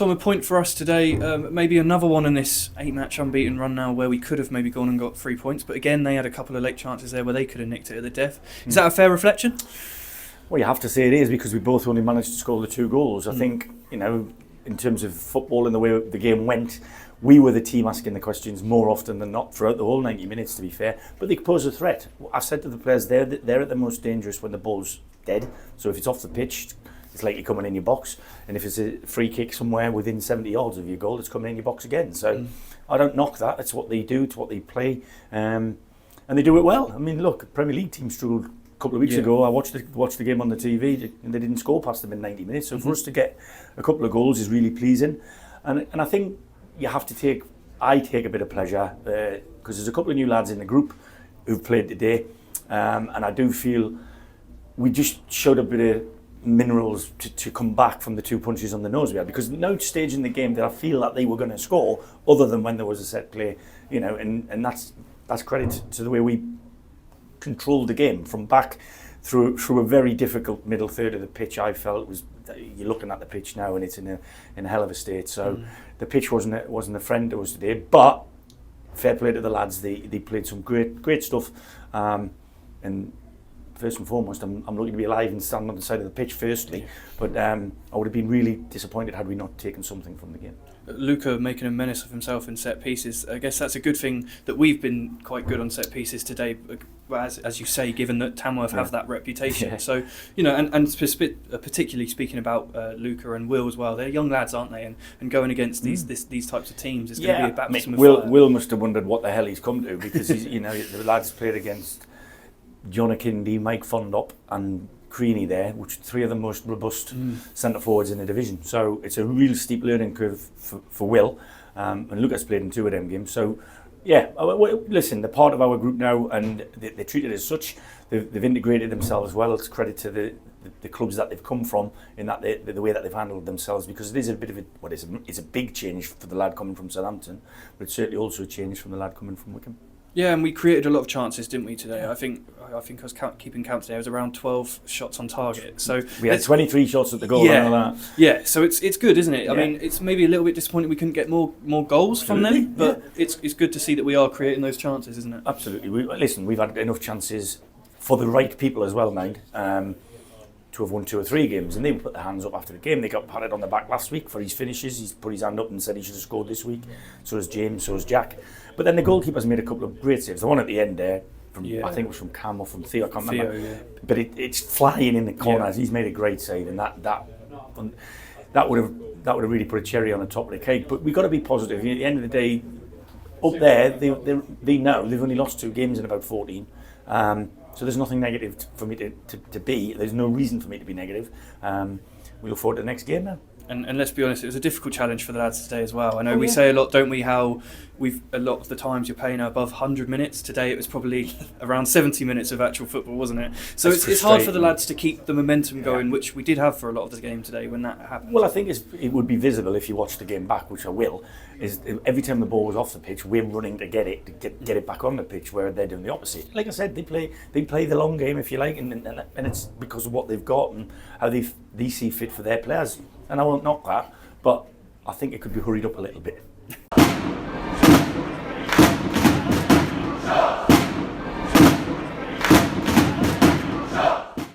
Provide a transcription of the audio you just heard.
Tom, a point for us today, maybe another one in this 8-match unbeaten run now where we could have maybe gone and got 3 points, but again they had a couple of late chances there where they could have nicked it at the death. Is that a fair reflection? Well, you have to say it is, because we both only managed to score the 2 goals. I think, in terms of football and the way the game went, we were the team asking the questions more often than not throughout the whole 90 minutes, to be fair. But they pose a threat. I've said to the players, they're at the most dangerous when the ball's dead. So if it's off the pitch, it's likely coming in your box. And if it's a free kick somewhere within 70 yards of your goal, it's coming in your box again. So I don't knock that. It's what they do, it's what they play. And they do it well. I mean, look, Premier League team struggled a couple of weeks ago. I watched the game on the TV and they didn't score past them in 90 minutes. So for us to get a couple of goals is really pleasing. And I think you have to I take a bit of pleasure because there's a couple of new lads in the group who've played today. And I do feel we just showed a bit of minerals to come back from the 2 punches on the nose we had, because no stage in the game did I feel that they were going to score other than when there was a set play, and that's credit to the way we controlled the game from back through a very difficult middle third of the pitch. I felt you're looking at the pitch now and it's in a hell of a state. So the pitch wasn't a friend to us today, but fair play to the lads. They played some great stuff, and first and foremost, I'm lucky to be alive and stand on the side of the pitch firstly, but I would have been really disappointed had we not taken something from the game. Luca making a menace of himself in set pieces. I guess that's a good thing that we've been quite good on set pieces today, as you say, given that Tamworth have that reputation. Yeah. So, and particularly speaking about Luca and Will as well, they're young lads, aren't they? And going against these types of teams is going to be a baptism of fire. Will must have wondered what the hell he's come to, because the lads played against John Akindi, Mike Fondop and Creaney there, which are 3 of the most robust centre forwards in the division. So it's a real steep learning curve for Will, and Lucas played in 2 of them games. So yeah, listen, they're part of our group now, and they're treated as such. They've integrated themselves well. It's credit to the clubs that they've come from in that the way that they've handled themselves, because it is a bit of it's a big change for the lad coming from Southampton, but it's certainly also a change from the lad coming from Wycombe. Yeah, and we created a lot of chances, didn't we, today? I think I was keeping count today. It was around 12 shots on target. So we had 23 shots at the goal. Yeah. So it's good, isn't it? I mean, it's maybe a little bit disappointing we couldn't get more goals from them, but it's good to see that we are creating those chances, isn't it? Absolutely. We've had enough chances for the right people as well, mind, to have won 2 or 3 games, and they put their hands up after the game. They got patted on the back last week for his finishes. He's put his hand up and said he should have scored this week. So has James, so has Jack. But then the goalkeeper's made a couple of great saves. The one at the end there, I think it was from Cam or from Theo, I can't remember. Yeah. But it's flying in the corners. He's made a great save, and that would have really put a cherry on the top of the cake. But we've got to be positive. At the end of the day, up there, they know they've only lost 2 games in about 14. So there's nothing negative for me to be. There's no reason for me to be negative. We look forward to the next game now. And let's be honest, it was a difficult challenge for the lads today as well. I know we say a lot, don't we, how a lot of the times you're playing above 100 minutes. Today it was probably around 70 minutes of actual football, wasn't it? So it's hard for the lads to keep the momentum going, which we did have for a lot of the game today when that happened. Well, I think it would be visible if you watch the game back, which I will, is every time the ball was off the pitch, we're running to get it back on the pitch, where they're doing the opposite. Like I said, they play the long game, if you like, and it's because of what they've got and how they see fit for their players. And I won't knock that, but I think it could be hurried up a little bit.